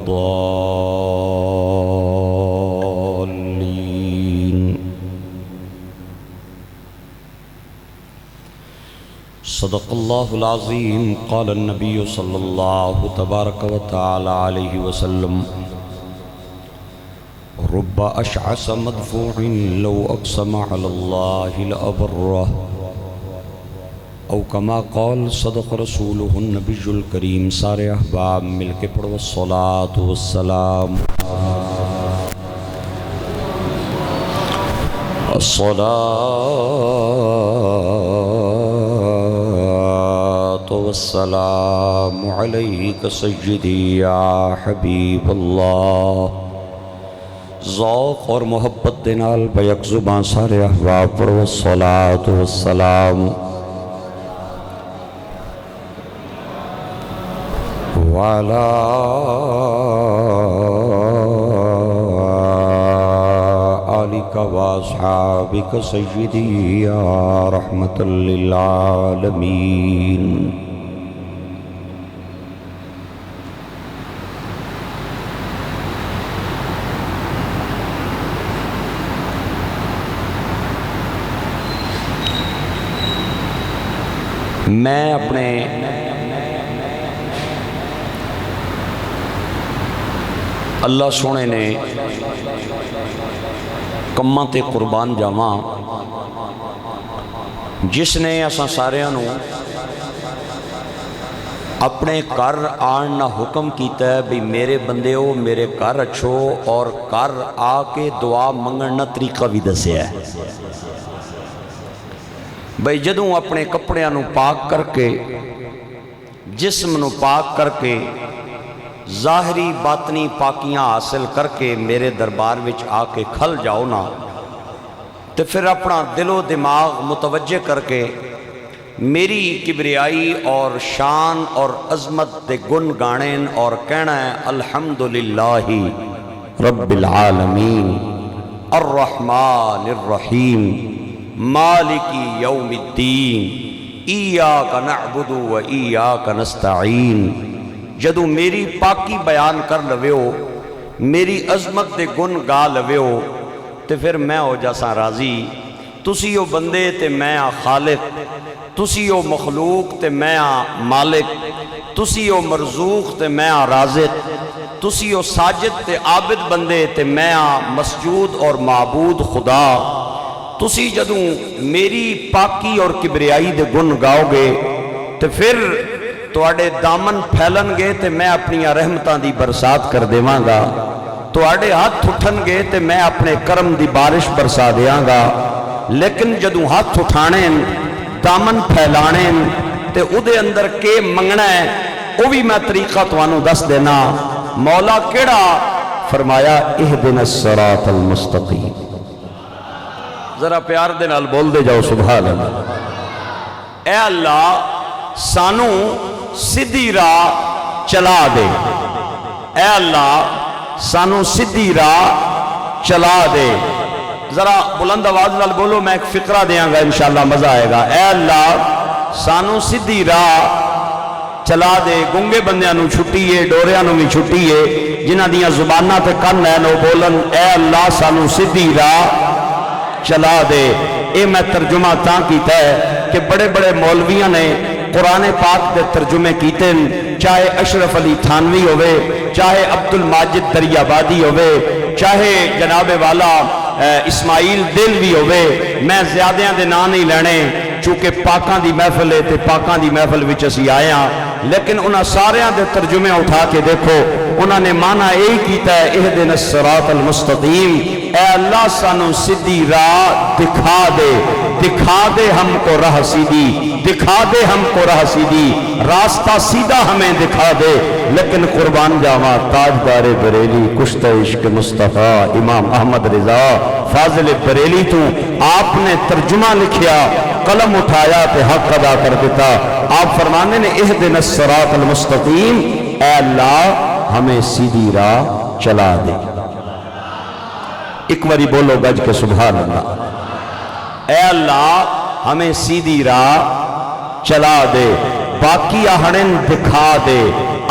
الضالين صدق الله العظيم قال النبي صلى الله تبارك وتعالى عليه وسلم رب أشعث مدفوع لو أقسم على الله لأبره او کما قال صدق رسوله النبی الکریم. سارے احباب مل کے پڑھو الصلاۃ والسلام الصلاۃ والسلام علیک سیدی یا حبیب اللہ. ذوق اور محبت دے نال بیک زبان سارے احباب پڑھو الصلاۃ والسلام وعلى آلك وأصحابك سيدي يا رحمة للعالمين. میں اپنے اللہ سونے نے کماں تے قربان جاواں جس نے اساں ساریاں نو اپنے گھر آن نہ حکم کیتا ہے بھی میرے بندے ہو میرے گھر اچھو اور گھر آ کے دعا منگن نہ طریقہ بھی دسیا ہے. بھئی جدوں اپنے کپڑیاں نو پاک کر کے جسم نو پاک کر کے ظاہری باطنی پاکیاں حاصل کر کے میرے دربار وچ آ کے کھل جاؤ نا تو پھر اپنا دل و دماغ متوجہ کر کے میری کبریائی اور شان اور عظمت دے گن گانین اور کہنا ہے الحمدللہ رب العالمین الرحمن الرحیم مالک یوم الدین ایاک نعبد و ایاک نستعین. جدو میری پاکی بیان کر لویو میری عظمت دے گن گا لویو تے پھر میں ہو جاسا راضی. تسی ہو بندے تے میں آ خالق، تسی ہو مخلوق تے میں آ مالک، تسی ہو مرزوق تے میں آ رازق، تسی ہو ساجد تے عابد بندے تے میں آ مسجود اور معبود خدا. تسی جدوں میری پاکی اور کبریائی دے گن گاؤ گے تے پھر تواڈے دامن پھیلن گے تے میں اپنی رحمتاں دی برسات کر دیواں گا. تواڈے ہاتھ اٹھن گے تے میں اپنے کرم دی بارش برسا دیاں گا. لیکن جدوں ہاتھ اٹھانے دامن پھیلانے تے او دے اندر کے منگنا ہے او بھی میں طریقہ توانوں دس دینا. مولا کیڑا؟ فرمایا اہدنا الصراط المستقیم. ذرا پیار دے نال بول دے جاؤ سبحان اللہ. اے اللہ سانو سدھی راہ چلا دے. اے اللہ سانو سدھی راہ چلا دے. ذرا بلند آواز نال بولو، میں ایک فقرہ دیاں گا انشاءاللہ مزہ آئے گا. اے اللہ سانو سدھی راہ چلا دے. گنگے بندیاں نو چھٹیے، ڈوریاں نو بھی چھٹیے، جنہ دیاں زباناں تے کن ہے نو بولن اے اللہ سانو سدھی راہ چلا دے. اے میں ترجمہ تاں کیتا ہے کہ بڑے بڑے مولویاں نے قرآن پاک دے ترجمے کیتے ہیں، چاہے اشرف علی تھانوی ہوئے، چاہے عبد الماجد دریابادی ہوئے، چاہے جناب والا اسماعیل دلوی ہوئے. میں زیادیاں دے نام نہیں لینے چونکہ پاکاں دی محفل ہے تے پاکاں دی محفل وچ اسی آئے ہاں. لیکن انہاں ساریاں دے ترجمے اٹھا کے دیکھو انہاں نے معنی یہی کیتا ہے اہدنا الصراط المستقیم. اے اللہ سانو سیدھی راہ دکھا دے، دکھا دے ہم کو راہ سیدھی، دکھا دے ہم کو راہ سیدھی، راستہ سیدھا ہمیں دکھا دے. لیکن قربان جاواں تاجدار بریلی کشت عشق مصطفیٰ امام احمد رضا فاضل بریلی تو آپ نے ترجمہ لکھیا، قلم اٹھایا تے حق ادا کر دیتا. آپ فرمانے نے اہدنا الصراط المستقیم، اے اللہ ہمیں سیدھی راہ چلا دے. ایک باری بولو گج کے سبحان اللہ. اے اللہ ہمیں سیدھی راہ چلا دے، باقی آہنن دکھا دے.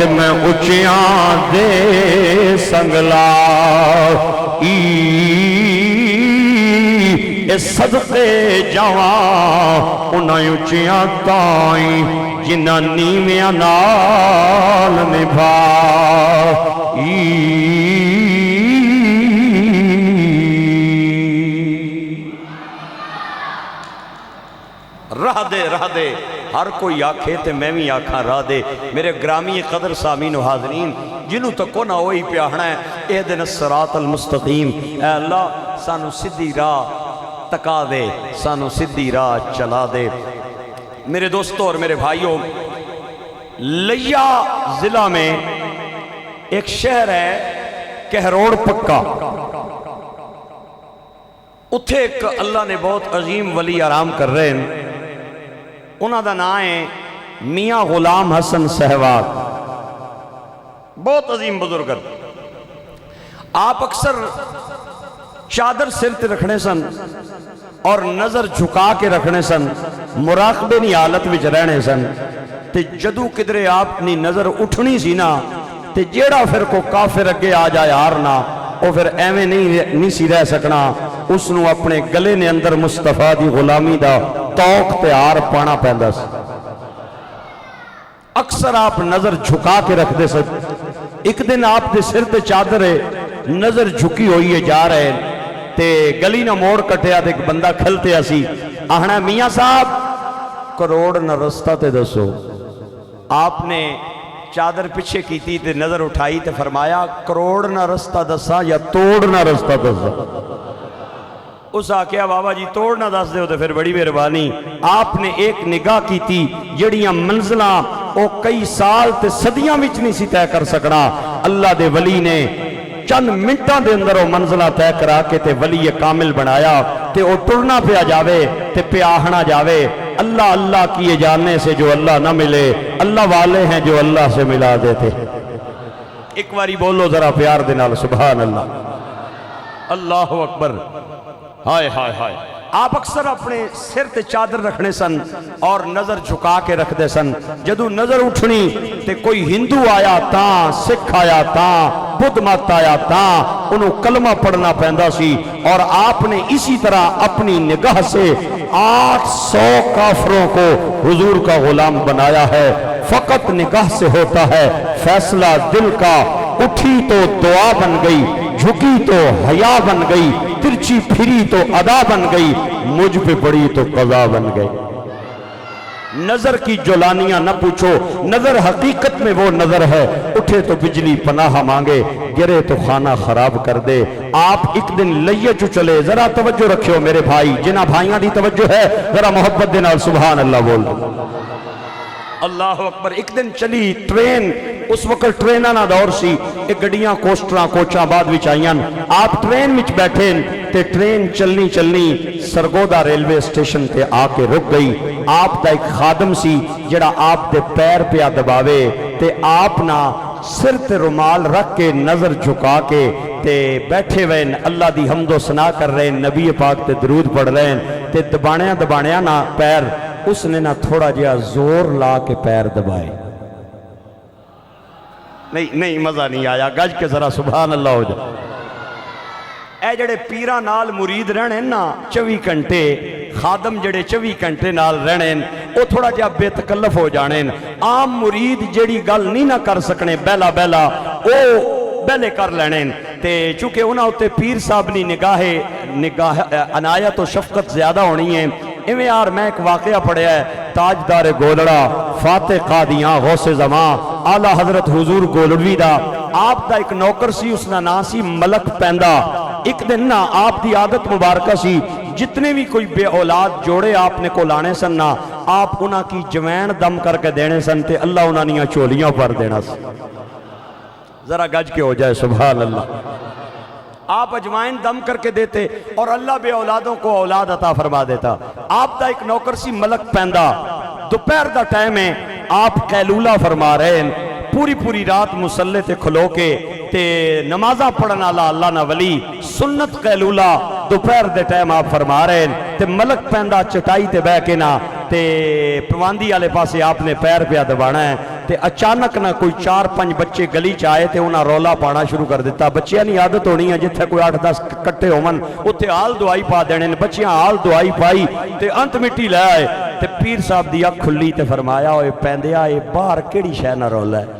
تے میں اچیاں دے سنگلا اے صدقے جاواں انہاں اچیاں تائیں جنہاں نیویاں نال نبھا راہ دے ہر کوئی آکھے تے میں بھی آکھاں راہ دے میرے گرامی قدر سامعین و حاضرین جنہوں تکو نہ ہوئی پیاہنا ہے اہدنا الصراط المستقیم اے اللہ سانو سدھی راہ تکا دے سانو سدھی راہ چلا دے میرے دوستوں اور میرے بھائیوں لیا ضلع میں ایک شہر ہے کہروڑ پکا اتھے ایک اللہ نے بہت عظیم ولی آرام کر رہے ہیں انہاں دا نام ہے میاں غلام حسن سہواگ بہت عظیم بزرگ آپ اکثر چادر سر تے رکھنے سن اور نظر جھکا کے رکھنے سن مراقبے نی حالت وچ رہنے سن تے جدو کدرے آپ نی نظر اٹھنی سی نا تے جیڑا پھر کو کافر اگے آ جائے ہارنا وہ پھر ایویں نہیں سی رہ سکنا اس نو اپنے گلے نے اندر مصطفیٰ دی غلامی دا توق تے ہار پانا پیندا سی اکثر آپ نظر جھکا کے رکھ دے سن ایک دن آپ دے سر تے چادر ہے نظر جھکی ہوئی ہے جا رہے تے گلی نہ موڑ کٹیا تے ایک بندہ کھلتے اسی آہنا میاں صاحب کروڑ نہ رستہ تے دسو آپ نے چادر پیچھے کی تھی تے نظر اٹھائی تے فرمایا کروڑ نہ رستہ دسا یا توڑ نہ رستہ دسا اس آکیا بابا جی توڑ نہ دس دے ہوتے پھر بڑی مہربانی آپ نے ایک نگاہ کی تھی جڑیاں منزلہ او کئی سال تے صدیاں وچ نہیں سی طے کر سکنا اللہ دے ولی نے چند منٹاں دے اندر وہ منزلہ طے کرا کے تے ولی کامل بنایا تے وہ ٹرنا پہ جاوے تے پہ آہنا جاوے اللہ اللہ کیے جاننے سے جو اللہ نہ ملے اللہ والے ہیں جو اللہ سے ملا دیتے ایک باری بولو ذرا پیار دے نال سبحان اللہ اللہ اکبر ہائے ہائے ہائے آپ اکثر اپنے سر تے چادر رکھنے سن اور نظر جھکا کے رکھ دے سن جدو نظر اٹھنی تے کوئی ہندو آیا تاں سکھ آیا تاں بدھ مت آیا تاں انہوں کلمہ پڑھنا پہندا سی اور آپ نے اسی طرح اپنی نگاہ سے 800 کافروں کو حضور کا غلام بنایا ہے فقط نگاہ سے ہوتا ہے فیصلہ دل کا اٹھی تو دعا بن گئی جھکی تو حیا بن گئی ترچی پھری تو ادا بن گئی مجھ پہ پڑی تو قضا بن گئی نظر کی جولانیاں نہ پوچھو نظر حقیقت میں وہ نظر ہے اٹھے تو بجلی پناہ مانگے گرے تو خانہ خراب کر دے آپ ایک دن لئے چو چلے ذرا توجہ رکھو میرے بھائی جنہ بھائیاں دی توجہ ہے ذرا محبت دے نال سبحان اللہ بول دو اللہ اکبر ایک دن چلی ٹرین اس وقت ٹرینہ نہ دور سی ایک گڑیاں کوسٹراں کوچاں بعد وچ آئیاں آپ ٹرین وچ بیٹھیں تے ٹرین چلنی سرگودا ریلوے اسٹیشن تے آ کے رک گئی آپ دا ایک خادم سی جڑا آپ دے پیر پہ دباوے تے آپ نہ سر تے رومال رکھ کے نظر جھکا کے تے بیٹھے ہوئے اللہ دی حمد و ثنا کر رہے نبی پاک تے درود پڑھ رہے تے دبانیاں نہ پیر اس نے نہ تھوڑا جہا زور لا کے پیر دبائے نہیں مزہ نہیں آیا گج کے ذرا سبحان اللہ ہو جائے اے جڑے پیران نال مرید رہنے نا 24 گھنٹے خادم جڑے 24 گھنٹے نال رہنے وہ تھوڑا جہا بے تکلف ہو جانے عام مرید جڑی گل نہیں نہ کر سکنے بیلا وہ بیلے کر لینے تے چونکہ انہاں ہوتے پیر صاحب نی نگاہ عنایت و شفقت زیادہ ہونی ہے ایویں یار میں ایک واقعہ پڑھیا ہے تاجدار گولڑا فاتح قادیاں غوث زمان اعلیٰ حضرت حضور گولڑوی دا آپ دا ایک نوکر سی اس نا نام سی ملک پیندا ایک دن نا آپ دی عادت مبارکہ سی جتنے بھی کوئی بے اولاد جوڑے آپ نے کو لانے سن نا آپ انہاں کی جوین دم کر کے دینے سن تے اللہ انہاں نیاں چولیاں پر دینا سی ذرا گج کے ہو جائے سبحان اللہ آپ اجوائن دم کر کے دیتے اور اللہ بے اولادوں کو اولاد عطا فرما دیتا آپ دا ایک نوکر سی ملک پیندا دوپہر دا ٹائم ہے آپ قیلولہ فرما رہے ہیں پوری رات مسلح تے کھلو کے تے نمازہ پڑھنا اللہ نہ ولی سنت قیلولہ دوپہر دے ٹائم آپ فرما رہے ہیں تے ملک پیندا چٹائی تے بہ کے نا تے پرواندی والے پاسے آپ نے پیر پیا دبانا ہے تے اچانک نہ کوئی 4-5 بچے گلی چ آئے تے انہاں رولا پانا شروع کر دیتا. بچیاں نہیں عادت ہونی ہے جتھے کوئی 8-10 کٹے ہومن اوتھے آل دعائی پا دینے. بچیاں آل دعائی پائی تے انت مٹی لے آئے تے پیر صاحب دی اکھ کھلی تے فرمایا اوئے پیندیا اے باہر کیڑی شے نہ رولا ہے.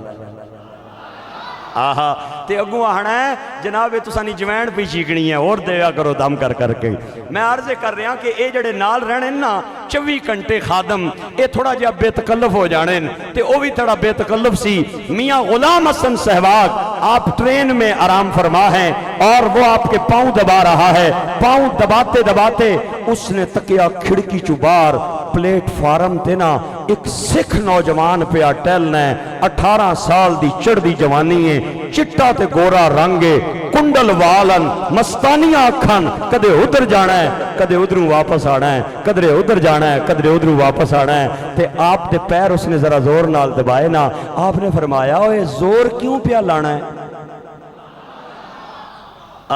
آہا تے اگوں آنا ہے جناب تسانی جوین پی چیکنی ہے اور دیا کرو دم کر کر کے. میں عرض کر رہا کہ اے جڑے نال رہنے نا 24 گھنٹے خادم اے تھوڑا جہا بے تکلف ہو جانے تے او بھی تھوڑا بے تکلف سی. میاں غلام حسن سہواگ آپ ٹرین میں آرام فرما ہیں اور وہ آپ کے پاؤں دبا رہا ہے. پاؤں دباتے دباتے اس نے تکیا کھڑکی چبار پلیٹ فارم تے نا ایک سکھ نوجوان پہ ٹہلنا ہے. 18 سال دی چڑھ دی جوانی ہے, چٹا تے گورا رنگے, کنڈل والن مستانیاں اکھن, کدے ادھر جانا ہے کدے ادھروں واپس آنا ہے, کدرے ادھر جانا ہے کدرے ادھروں واپس آنا ہے. تے آپ دے پیر اس نے ذرا زور نال دبائے نا. آپ نے فرمایا اوے زور کیوں پیا لانا ہے؟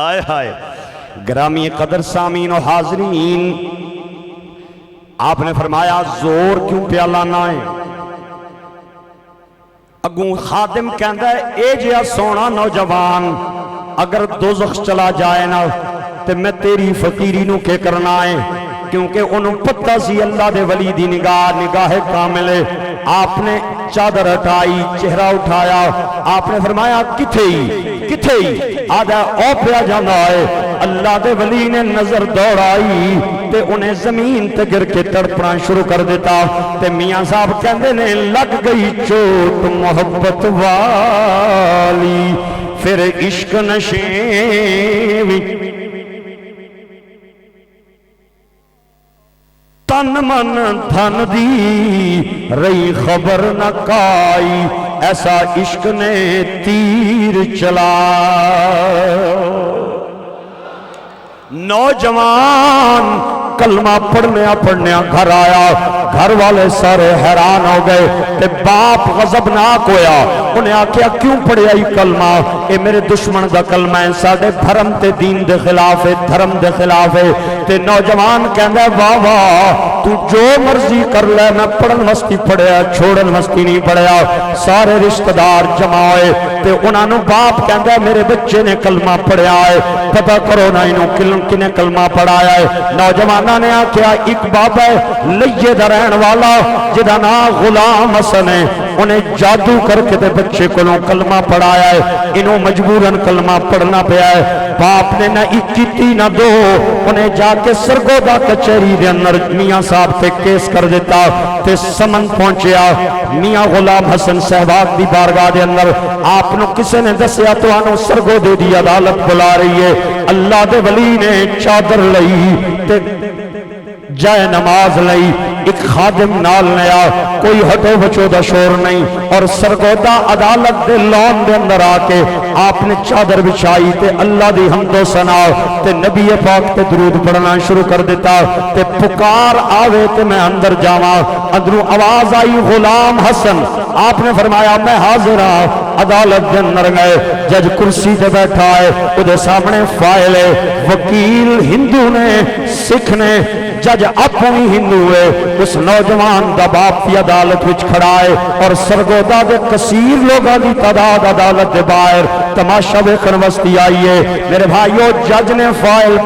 آئے ہائے گرامی قدر سامین و حاضرین, آپ نے فرمایا زور کیوں پیا لانا ہے؟ اگوں خادم کہندا ہے اے جیا سونا نوجوان اگر دوزخ چلا جائے نا تے میں تیری فقیری نو کے کرنا ہے, کیونکہ انہوں پتہ سی اللہ دے ولی دی نگاہ کامل ہے. آپ نے چادر ہٹائی, چہرہ اٹھایا, آپ نے فرمایا کتھے ہی آدھا او پیا جانا ہے. اللہ دے ولی نے نظر دوڑائی تے انہیں زمین تے گر کے تڑپنا شروع کر دیتا. تے میاں صاحب کہندے نے لگ گئی چوٹ محبت والی پھر عشق نشیوی, تن من دھن دی رہی خبر نہ کائی, ایسا عشق نے تیر چلا. نوجوان کلمہ پڑھنے گھر آیا, گھر والے سارے حیران ہو گئے تے باپ غضبناک ہویا. انہیں آکھیا کیوں پڑھیا ہی کلمہ؟ اے میرے دشمن دا کلمہ ہے, ساڑھے دھرم تے دین دے خلاف ہے, دھرم دے خلاف ہے. تے نوجوان کہندہ ہے واہ واہ تو جو مرضی کر لے, میں پڑھن وستی پڑھیا چھوڑن وستی نہیں پڑھیا. سارے رشتہ دار جمع ہوئے تے انہاں نو باپ کہندہ ہے میرے بچے نے کلمہ پڑھیا ہے, پتہ کرو نا انہوں کنے کلمہ پڑھایا ہے. نوجوانہ نے آکھیا ایک بابا ہے لیے درین والا جدہ نا غلام حسن ہے, انہیں جادو کر کے دے بچے کو کلمہ پڑھایا ہے, انہوں مجبوراً کلمہ پڑھنا پیا ہے. باپ نے نہ اکیتی نہ دو, انہیں جا کے سرگودہ کچھری دے اندر میاں صاحب تے کیس کر دیتا. تے سمن پہنچیا میاں غلام حسن سہواگ دی بارگاہ دے اندر. آپ نو کسے نے دسیا تو آنو سرگودے دی عدالت بلا رہی ہے. اللہ دے ولی نے چادر لئی تے جائے نماز لئی, ایک خادم نال نیا, کوئی ہٹو بچو دا شور نہیں, اور سرگودہ عدالت دے لون دے اندر آکے آپ نے چادر بچھائی تے اللہ دی حمد و ثنا تے نبی پاک تے درود پڑھنا شروع کر دیتا. تے پکار آوے تے میں اندر جاواں, اندروں آواز آئی غلام حسن. آپ نے فرمایا میں حاضر ہاں. عدالت دے اندر گئے, جج کرسی تے بیٹھا ہے, ادھے سامنے فائل ہے, وکیل ہندو نے سکھ نے, جج اپنی ہندو ہے. اس نوجوان دا باپ کی عدالت وچ کھڑا ہے اور سرگودہ دے کثیر لوگاں دی تعداد عدالت دے باہر تماشا ویکھن واسطے آئی ہے. میرے بھائیو جج نے فائل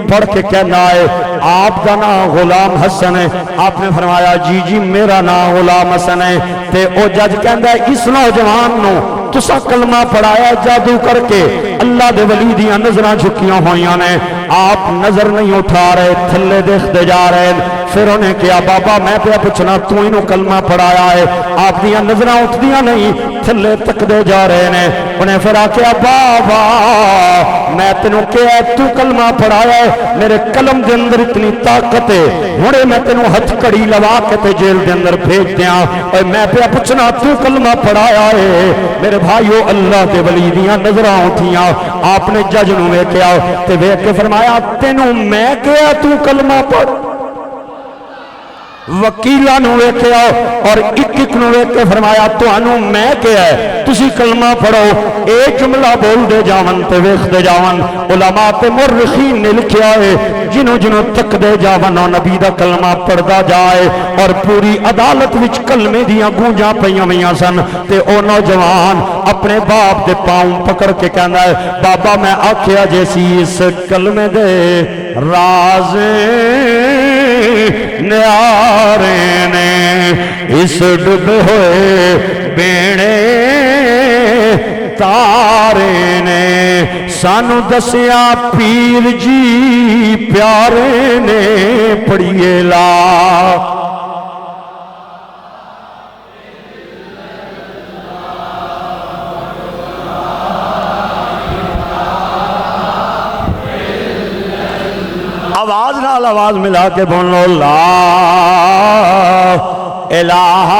پڑھ کے کہنا ہے آپ دا نام غلام حسن ہے. آپ نے فرمایا جی میرا نام غلام حسن ہے. تے او جج کہندا ہے اس نوجوان نو تسا کلمہ پڑھایا جادو کر کے, اللہ دے ولی دیاں نظراں جھکیاں ہوئیاں نے, آپ نظر نہیں اٹھا رہے, تھلے دیکھتے جا رہے. پھر انہیں کہا بابا میں پہ پوچھنا تو انہوں کلمہ پڑھایا ہے, آپ دیاں نظراں اٹھدیاں نہیں, تھلے تک دے جا رہے ہیں. انہیں پھر آکھیا بابا میں تینوں کہا تو کلمہ پڑھایا ہے, میرے قلم دے اندر اتنی طاقت ہے, ہونے میں تینوں ہتھ کڑی لوا کے تے جیل دے اندر بھیج دیاں, اور میں پہ پوچھنا تو کلمہ پڑھایا ہے. میرے بھائیو اللہ دے ولی دیاں نظراں اٹھیاں. آپ نے جج نو ویکھیا تے ویکھ کے فرمایا تینوں میں کہا تو کلمہ پڑھ. وکیلہ نو ویکھیا اور ایک نو ویکھ کے فرمایا تانوں میں کہا ہے تسی کلمہ پڑھو، اے جملہ بول دے جاون تے ویکھ دے جاون۔ علماء تے مرخین نے لکھیا ہے جنوں جنوں تک دے جاون او نبی دا کلمہ پڑھدا جائے، اور پوری عدالت وچ کلمے دیاں گونجاں پئیاں ہوئیاں سن تے او نوجوان اپنے باپ دے پاؤں پکڑ کے کہندا ہے بابا میں آکھیا جیسی اس کلمے دے راز نیارے نے اس ڈبے ہوئے بیڑے تارے نے سانو دسیا پیر جی پیارے نے پڑھیے لا آواز نال آواز ملا کے بولو لا الہ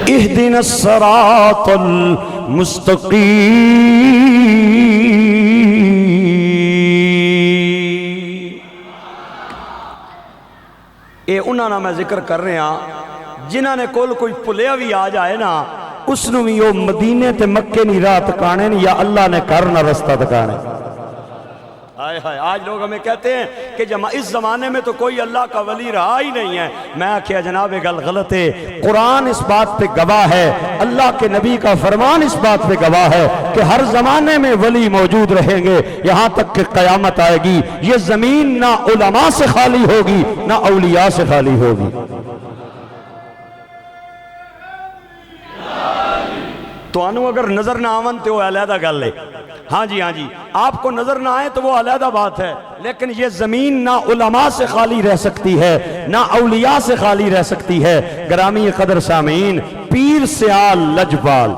اہدنا الصراط المستقیم۔ اے انہاں نا میں ذکر کر رہے ہیں جنہاں نے کوئی پلیا بھی آ جائے نا اس نو بھی وہ مدینے تے مکے نہیں راہ تکانے یا اللہ نے کرنا رستہ تکانے۔ آج لوگ ہمیں کہتے ہیں کہ اس زمانے میں تو کوئی اللہ کا ولی رہا ہی نہیں ہے۔ میں کہا جناب گل غلط ہے، قرآن اس بات پہ گواہ ہے، اللہ کے نبی کا فرمان اس بات پہ گواہ ہے کہ ہر زمانے میں ولی موجود رہیں گے یہاں تک کہ قیامت آئے گی۔ یہ زمین نہ علماء سے خالی ہوگی نہ اولیاء سے خالی ہوگی۔ تو انو اگر نظر نہ آون تو وہ علیحدہ گل ہے، ہاں جی آپ کو نظر نہ آئے تو وہ علیحدہ بات ہے، لیکن یہ زمین نہ علماء سے خالی رہ سکتی ہے نہ اولیاء سے خالی رہ سکتی ہے۔ گرامی قدر سامعین، پیر سیال لجپال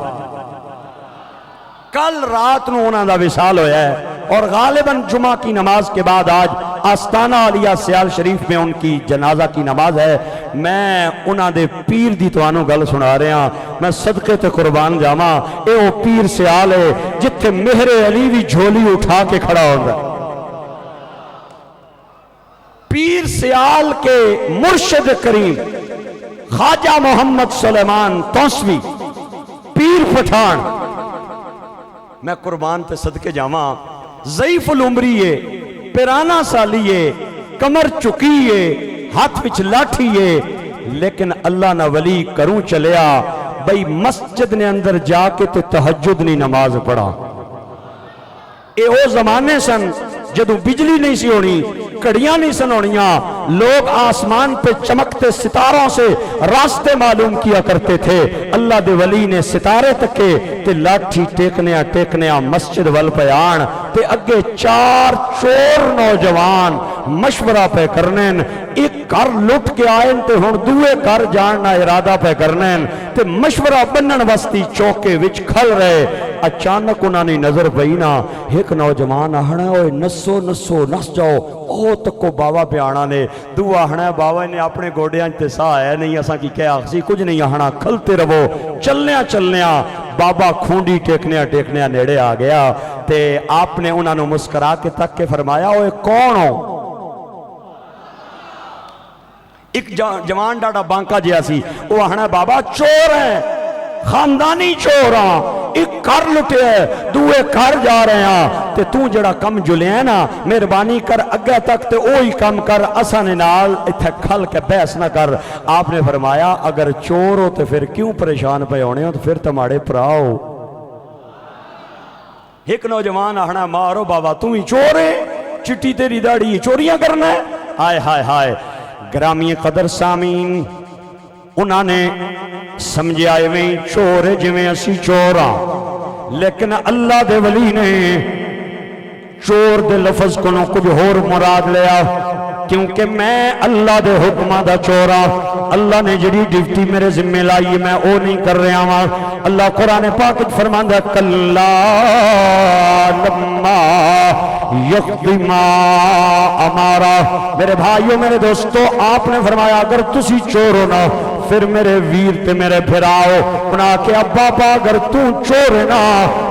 کل رات نو انہاں دا وصال ہویا ہے، اور غالباً جمعہ کی نماز کے بعد آج آستانہ علیہ سیال شریف میں ان کی جنازہ کی نماز ہے۔ میں انہاں دے پیر دی توانو گل سنا رہے ہیں، میں صدقے تے قربان جاما، اے وہ پیر سیال ہے جتھے مہر علی بھی جھولی اٹھا کے کھڑا ہوگا۔ پیر سیال کے مرشد کریم خواجہ محمد سلیمان توسوی پیر پٹھان، میں قربان تے صدقے جاما، ضعیف العمریے، پیرانا سالیے، کمر چکیے، ہاتھ وچ لاٹھیے، لیکن اللہ نہ ولی کروں چلیا بھئی مسجد نے اندر جا کے تے تہجد نہیں نماز پڑھا۔ اے او زمانے سن جدو بجلی نہیں سی ہونی، کڑیاں نہیں سن ہونیاں، لوگ آسمان پہ چمکتے ستاروں سے راستے معلوم کیا کرتے تھے۔ اللہ دے ولی نے ستارے تکے تے لاٹھی ٹیکنیا مسجد وال پیان تے اگے 4 چور نوجوان مشورہ پہ کرنین، ایک گھر لٹ کے آئین تے ہون دوے گھر جاننا ارادہ پہ کرنین تے مشورہ بنن وستی چوکے وچ کھل رہے۔ اچانک انہاں نے نظر پئینا ایک نوجوان آہنا ہوئے نسو نس جاؤ، او تکو بابا پہ آنا نے، دو آہنا ہے بابا نے اپنے گوڑے انتے سا ہے نہیں اساں کی کہا سی کچھ نہیں آہنا، کھلتے رہو چلنیا بابا کھونڈی ٹیکنیا نیڑے آ گیا تے آپ نے انہاں نے مسکرا کے تک کے فرمایا اوے کون ہو؟ ایک جوان ڈاڑا بانکا جیا سی، وہ آہنا بابا چور ہیں، خاندانی چور ہیں، ایک کر لٹے ہے، دوے کر جا رہے ہیں، تے تو جڑا کم جلے ہیں نا مہربانی کر اگے تک تے اوہی کم کر، اسانے نال اتھے کھل کے بحث نہ کر۔ آپ نے فرمایا اگر چور ہو تو پھر کیوں پریشان پہ ہونے ہو، تو پھر تمہارے پراؤ۔ ایک نوجوان آہنا مارو بابا تم ہی چور ہے، چٹی تیری داڑھی چوریاں کرنا ہے۔ ہائے ہائے ہائے، گرامی قدر سامین، انہاں نے سمجھے آئے میں چور ہے جویں اسی چوراں، لیکن اللہ دے ولی نے چور دے لفظ کو نو کچھ اور مراد لیا، کیونکہ میں اللہ دے حکمہ دا چورا، اللہ نے جڑی ڈیوٹی میرے ذمہ لائی میں او نہیں کر رہا ہوں۔ اللہ قرآن پاک فرماندا کلا لما یقضی ما امارا۔ میرے بھائیوں میرے دوستو، آپ نے فرمایا اگر تسی چور ہو نا پھر میرے ویر تے میرے پھراؤ، انہاں کہ ابا با اگر تو چور ہے نا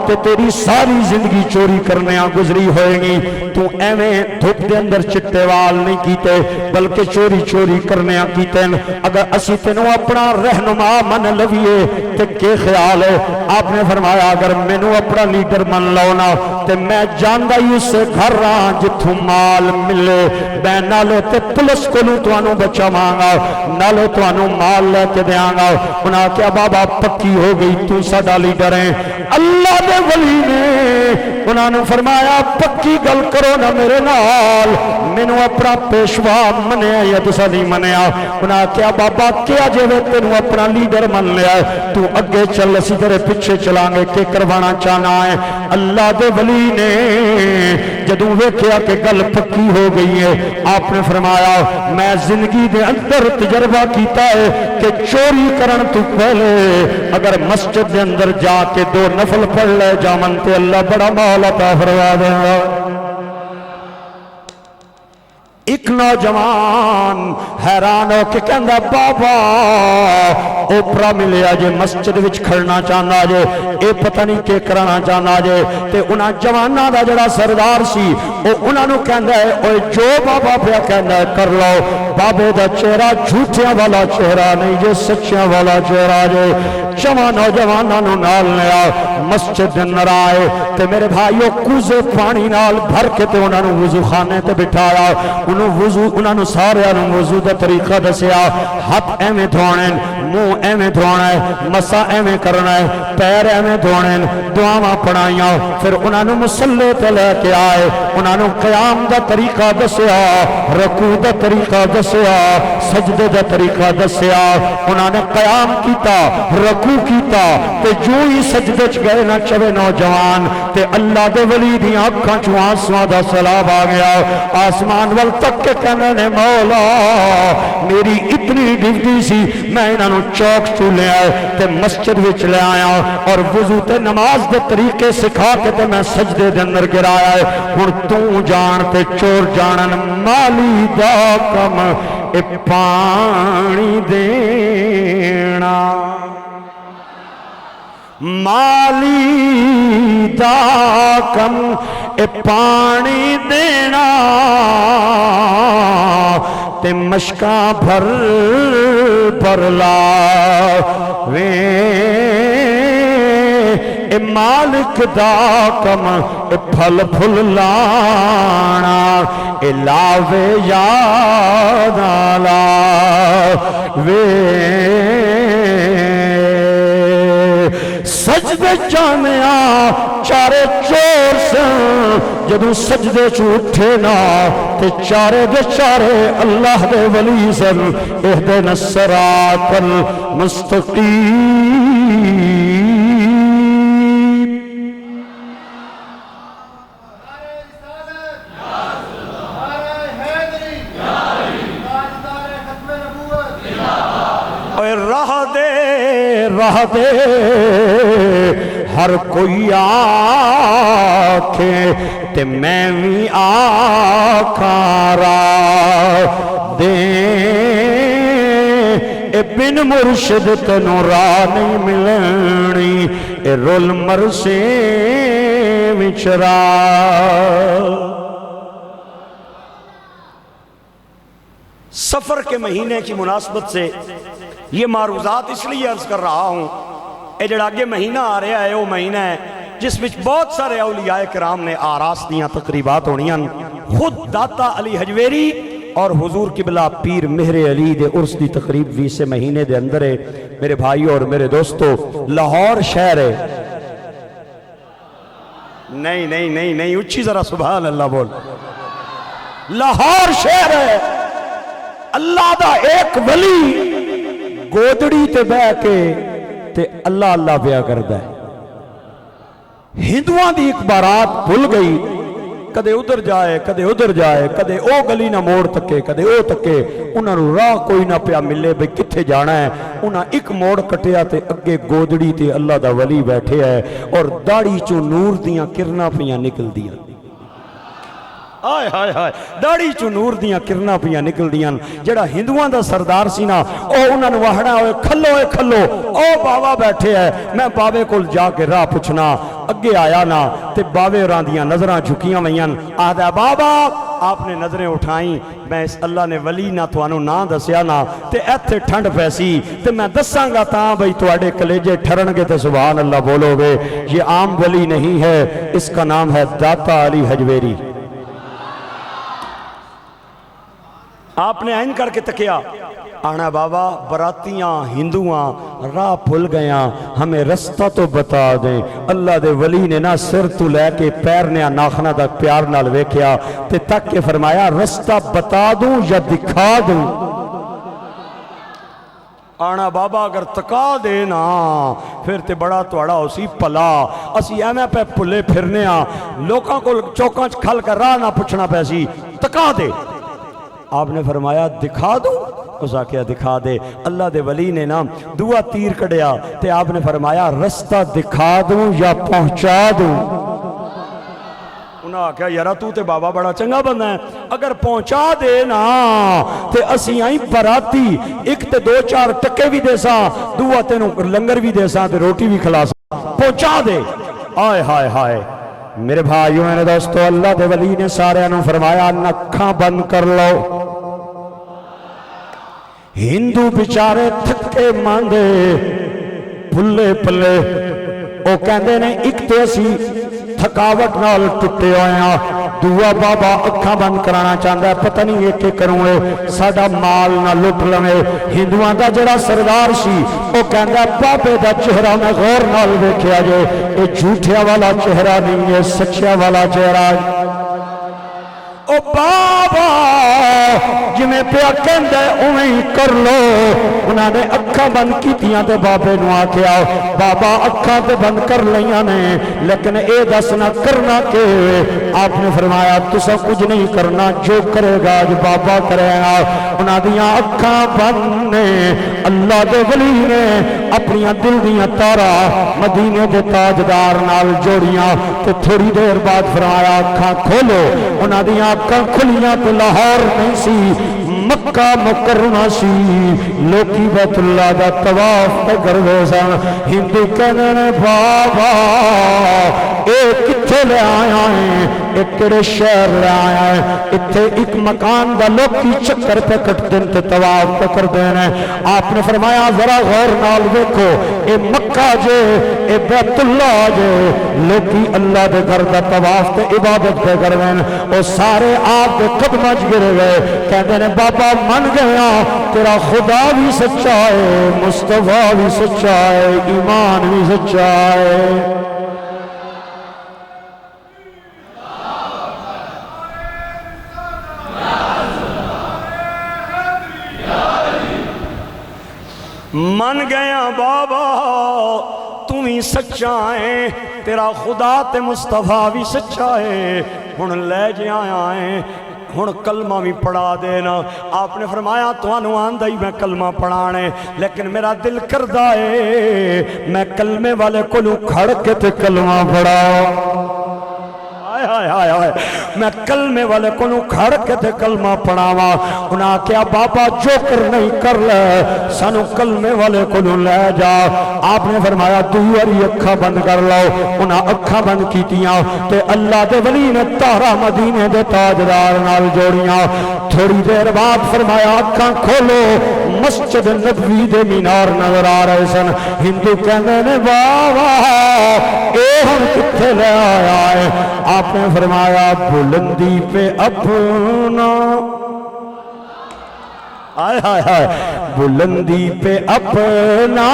تے تیری ساری زندگی چوری کرنے گزری ہوئے گی. تو ایویں دھوپ دے اندر چٹے وال نہیں کیتے بلکہ چوری چوری کرنے کیتے. اگر اسی تینوں اپنا رہنما من لویے تے کے خیال ہے؟ آپ نے فرمایا اگر مینوں اپنا لیڈر من لونا تے میں جاندا ہی اس گھر راں جتھوں مال ملے میں نالے تے پولیس کولوں تانوں بچاواں گا نالے تانوں مال لے کے دیاں گا. انہاں کیا بابا پکی ہو گئی تو ساڈا لیڈر ہے. اللہ دے ولی نے انہاں نوں فرمایا پکی گل کرو نا میرے نال مینوں اپنا پیشوا منیا یا تساں نہیں منیا. انہاں کیا بابا کیا جے تینوں اپنا لیڈر من لیا تو اگے چل اسی تیرے پیچھے چلیں گے کہ کروانا چاہنا ہے. اللہ دے ولی نے جدوں ویکھیا کہ گل پکی ہو گئی ہے آپ نے فرمایا میں زندگی دے اندر تجربہ کیتا ہے کہ چوری کرن تو پہلے اگر مسجد دے اندر جا کے 2 نفل پڑھ لے جامن تے اللہ بڑا مال عطا فرما دے گا. ایک نوجوان حیران ہو کے کہندا بابا اوپرا ملیا جے مسجد وچ کھڑنا چاہنا جے اے پتہ نہیں کہ کرانا چاہنا جے. تے انہاں جواناں دا جڑا سردار سی او انہاں نوں کہندا ہے اوے جو بابا پیا کہندا ہے کر لو. بابے دا چہرہ جھوٹیاں والا چہرہ نہیں جے سچیاں والا چہرہ جے. نوجواناں نوں نال لیا مسجد دے اندر آئے تے میرے بھائیو کوزے پانی نال بھر کے تے انہاں نوں وضو خانے تے بٹھایا. انہاں نوں سارے نوں وضو دا طریقہ دسیا. ہاتھ ایویں دھونے منہ ایویں دھونا ہے مسا ایویں کرنا ہے پیر ایویں دھونے دعاواں پڑھائیاں. پھر انہاں نوں مصلی تے لے کے آئے انہاں نوں قیام دا طریقہ دسیا رکوع دا طریقہ دسیا سجدے دا طریقہ دسیا. انہاں نے قیام کیتا رکوع کیتا تے جو ہی سجدے چ گئے نہ چوے نوجوان تے اللہ دے ولی دی اکھاں چوں آنسواں دا سیلاب آ گیا. آسمان ول تک کے کہنے نے مولا میری اتنی ڈیوٹی سی میں انہاں نوں چوک چوں لے آئے تے مسجد وچ لے آیا اور وضو تے نماز دے طریقے سکھا کے تے میں سجدے دے اندر گرایا ہے. ہن تو جان تے چور جانن مالی دا کم اے پانی دینا مالی دا کم اے پانی دینا تے مشکاں بھر بھر لا وے اے مالک دا کم اے پھل پھل لانا اے لاوے یاد لا وے سجدے جامعہ چارے چور سن جدوں سجدے چ اٹھے نا تے چارے دے چارے اللہ دے ولی سن. اہدنا الصراط المستقیم. راہ دے ہر کوئی آکھے تے میں بھی آکھاں راہ دے اے بن مرشد تینوں راہ نہیں ملنی اے رول مرسے وچ راہ. سفر کے مہینے کی مناسبت سے یہ معروضات اس لیے عرض کر رہا ہوں اے جڑا آگے مہینہ آ رہا ہے وہ مہینہ ہے جس وچ بہت سارے اولیاء کرام نے آراس دیاں تقریبات ہونیاں. خود داتا علی حجویری اور حضور قبلہ پیر مہر علی دے عرس دی تقریب بھی سے مہینے دے اندر ہے. میرے بھائیو اور میرے دوستو لاہور شہر ہے. نہیں نہیں نہیں نہیں اچھی ذرا سبحان اللہ بول. لاہور شہر ہے. اللہ دا ایک ولی گودڑی تے بہ کے تے اللہ اللہ پیا کردا ہے. ہندوؤں دی ایک بارات بھول گئی کدے ادھر جائے کدے ادھر جائے کدے او گلی نہ موڑ تکے کدے او تکے انہاں نوں راہ کوئی نہ پیا ملے بھئی کتھے جانا ہے. انہاں ایک موڑ کٹیا تے اگے گودڑی تے اللہ دا ولی بیٹھے ہے اور داڑھی چوں نور دیاں کرنا پیاں نکل دیاں. آئے ہائے ہائے داڑھی چوں نور دیاں کرنا پیاں نکل دیاں. جڑا ہندوؤں دا سردار سی نا او انہاں نوں وہڑا ہوئے کھلو او بابا بیٹھے ہے. میں بابے کول جا کے راہ پوچھنا اگے آیا نا تے باوے ہوراں دیاں نظراں جھکیاں ہوئیاں آہدا بابا آپ نے نظریں اٹھائیں میں اس اللہ نے ولی نہ توانوں نہ دسیا نا تے ایتھے ٹھنڈ پیسی تے میں دساں گا تاں بھئی تواڈے کلیجے ٹھرن گے تے سبحان اللہ بولو گے یہ عام ولی نہیں ہے اس کا نام ہے داتا علی حجویری آپ نے عین کر کے تکیا آنا بابا براتیاں ہندوواں راہ بھول گیا ہمیں رستہ تو بتا دیں اللہ دے ولی نے نا سر تو لے کے پیر نے ناخنا تک پیار نال ویکھیا تے تک کے فرمایا رستہ بتا دوں یا دکھا دوں آنا بابا اگر تکا دے نا پھر تے بڑا توڑا اسی پلا اسی ایمیں پہ پلے پھرنے لوکاں کو چوکاں کھل کر راہ نہ پوچھنا پیسی تکا دے آپ نے فرمایا دکھا دوں اس آکھیا دکھا دے اللہ دے ولی نے نا دعا تیر کڑیا تے آپ نے فرمایا رستہ دکھا دوں یا پہنچا دوں انہاں آکھیا یارا تو تے بابا بڑا چنگا بندہ ہے اگر پہنچا دے نا تے اسی آئیں براتی ایک تے دو چار ٹکے بھی دے سا دعا تینوں لنگر بھی دے سا تے روٹی بھی کھلا سا پہنچا دے آئے ہائے ہائے میرے بھائیوں نے دوستو اللہ دے ولی نے سارے انہوں فرمایا نکھاں بند کر لو ہندو بیچارے تھکے ماندے پلے پلے او کہندے نے ایک تے اسی تھکاوٹ نال ٹٹے ہوئے ہیں دعا بابا اکھاں بند کرانا چاہتا ہے پتہ نہیں ایک ایک کروں ہے ساڑا مال نہ لٹ لمے ہندوان دا جڑا سردار سی او کہندہ ہے بابے دا چہرہ میں غور نال دیکھیا جو اے جھوٹیا والا چہرہ نہیں ہے سچیا والا چہرہ او بابا جی میں پیا کہندہ ہے اوہیں کر لو انہاں نے اکھاں بند کیتیاں تے بابے نو آکھیا بابا اکھاں تے بند کر لیاں نے لیکن اے دسنا کرنا کہ آپ نے فرمایا تسا کچھ نہیں کرنا جو کرے گا جو بابا کرے گا انہاں دیاں اکھاں بند نے اللہ دے ولی نے اپنیاں دل دیاں تارا مدینے دے تاجدار نال جوڑیاں تے تھوڑی دیر بعد فرمایا اکھاں کھولو انہاں دیاں اکھاں کھلیاں تو لاہور نہیں سی مکہ مکرمہ سی لوکی بیت اللہ دا طواف پہ کردے سن ہندو کہنے نے بابا اے کتھے لے آیا ہے ایک کڑے شہر لے آیا ہے اتھے ایک مکان دا لوکی چکر پہ کٹ دن تے طواف پہ کر دینے آپ نے فرمایا ذرا غور نال دیکھو اے مکہ جے اے بیت اللہ جے لوکی اللہ دے گھر دا طواف تے عبادت پہ کر دین او سارے آپ دے قدمج گرے گئے کہتے ہیں بابا من گیا تیرا خدا بھی سچا ہے مصطفیٰ بھی سچا ہے ایمان بھی سچا ہے من گیا بابا تم ہی سچا ہے تیرا خدا تے مصطفیٰ بھی سچا ہے ہن لے جے آیا ہے ہن کلمہ بھی پڑھا دینا آپ نے فرمایا توانو آندہ ہی میں کلمہ پڑھانے لیکن میرا دل کردہ ہے میں کلمے والے کو لوں کھڑ کے تے کلمہ پڑھا میں کلمے والے کو نو کھڑ کے تے کلمہ پڑھاوا انہاں کیا بابا جو کر نہیں کر لے سانو کلمے والے کو نو لے جا آپ نے فرمایا دوری اکھا بند کر لو انہاں اکھا بند کیتیاں تے اللہ دے ولی نے تارا مدینے دے تاجدار نال جوڑیاں تھوڑی دیر بعد فرمایا اکھاں کھولو مسجد نبوی دے مینار نظر آ رہے سن ہندو کہنے نے بابا اے ہم کتھے لے آیا ہے آپ نے فرمایا بلندی پہ اپنا آئے آئے آئے بلندی پہ اپنا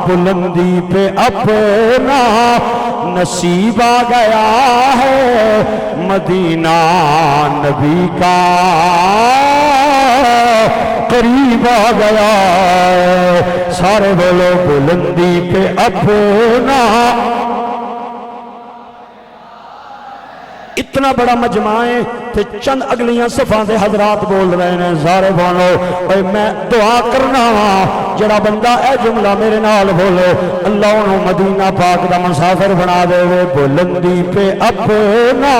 بلندی پہ اپنا نصیب آ گیا ہے مدینہ نبی کا قریب آ گیا ہے سارے بولو بلندی پہ اپنا اتنا بڑا مجمع ہے تے چند اگلیاں صفحاں دے حضرات بول رہے ہیں سارے بولو اے میں دعا کرنا وا جڑا بندہ اے جملہ میرے نال بولے اللہ انہوں مدینہ پاک دا مسافر بنا دے وے بلندی پہ اپنا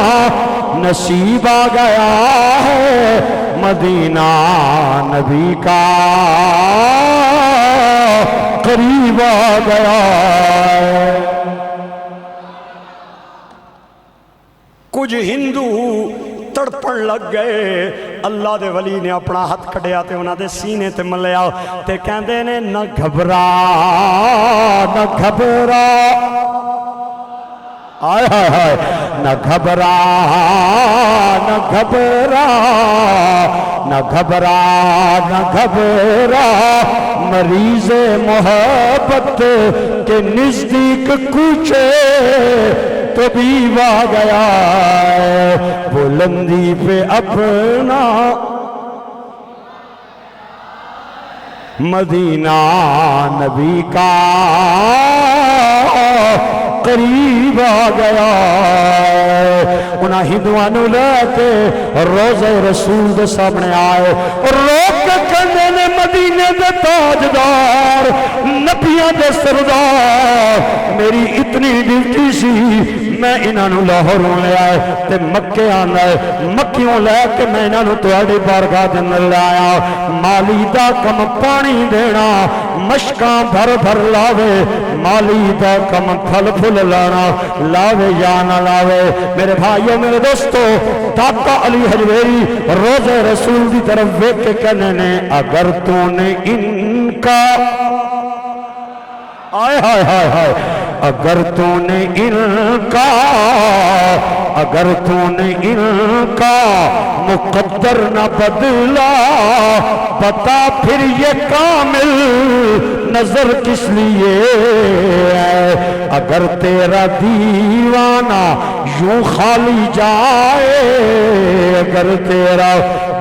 نصیب آ گیا ہے مدینہ نبی کا قریب آ گیا ہے کچھ ہندو تڑپن لگ گئے اللہ دے ولی نے اپنا ہاتھ کھڑیا تے انہاں دے سینے تے ملیا تے کہندے نے نہ گھبرا نہ گھبرا آئے ہائے ہائے نہ گھبرا نہ گھبرا نہ گھبرا نہ گھبرا مریض محبت کے نزدیک کوچے طبیب آ گیا ہے بلندی پہ اپنا مدینہ نبی کا قریب آ گیا انہاں ہندوانو لے کے روزہ رسول دے سامنے آئے اور روک کے کہنے نے مدینے دے تاجدار نبیاں دے سردار میری اتنی ڈیوٹی سی میں انہوں لاہوروں لے آئے تے مکے آنا ہے مکیوں لے کے میں انہوں تواڈی بارگاہ دے اندر لے آیا مالی دا کم پانی دینا مشکاں بھر بھر لاوے مالی دا کم پھل پھل لانا لاوے یا نہ لاوے میرے بھائیوں میرے دوستو داتا علی حجویری روزہ رسول دی طرف ویک کے کہنے نے اگر تو نے ان کا آئے ہائے ہائے ہائے اگر تو نے ان کا مقدر نہ بدلا بتا پھر یہ کامل نظر کس لیے ہے اگر تیرا دیوانہ یوں خالی جائے اگر تیرا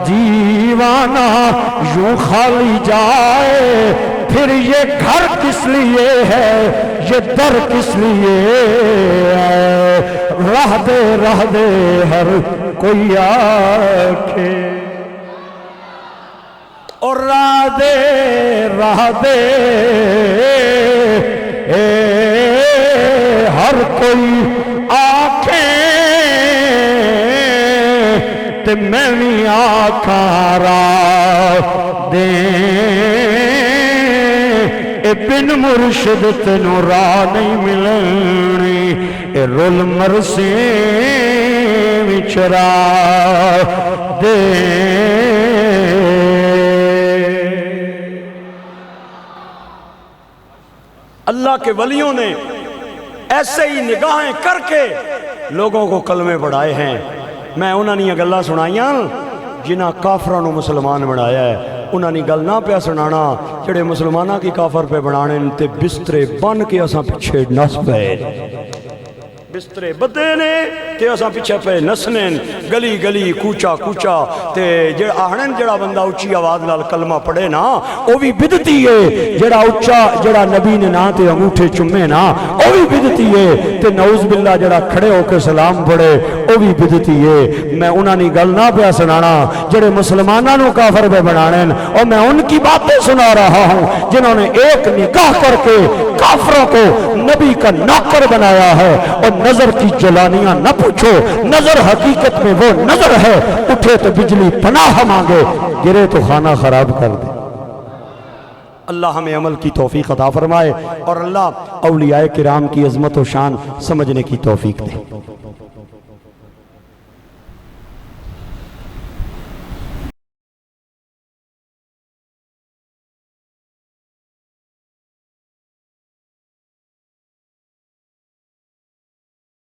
دیوانہ یوں خالی جائے پھر یہ گھر کس لیے ہے یہ در کس لیے ہے رہ دے ہر کوئی آکے اور راہ دے ہر کوئی آنکھیں تے میں بھی آنکھاں راہ دیں اے بن مرشد تینوں راہ نہیں ملنی اے رول مرسے وچ راہ دیں اللہ کے ولیوں نے ایسے ہی نگاہیں کر کے لوگوں کو کلمے پڑھائے ہیں میں انہاں نے گلاں سنائیاں جنہاں کافراں نو مسلمان بنایا ہے انہاں نے گل نہ پیا سنانا جڑے مسلماناں کی کافر پہ بنانے تے بسترے بن کے اساں پیچھے نس پے بسترے بدے نے تے اساں پیچھے پہ نسنے گلی گلی کوچا کوچا تے جڑا آہنن جڑا بندہ اچھی آواز نال کلمہ پڑھے نا او بھی بدتی ہے جڑا اچھا جڑا نبی نے نا تے انگوٹھے چمے نا او بھی بدتی ہے تے نعوذ باللہ جڑا کھڑے ہو کے سلام پڑھے او بھی بدتی ہے میں انہاں نے گل نہ پیا سنانا جڑے مسلماناں نو کافر پہ بنانے اور میں ان کی باتیں سنا رہا ہوں جنہوں نے ایک نکاح کر کے کافروں کو نبی کا نوکر بنایا ہے اور نظر کی جلانیاں نہ پوچھو نظر حقیقت میں وہ نظر ہے اٹھے تو بجلی پناہ مانگے گرے تو خانہ خراب کر دے اللہ ہمیں عمل کی توفیق عطا فرمائے اور اللہ اولیاء کرام کی عظمت و شان سمجھنے کی توفیق دے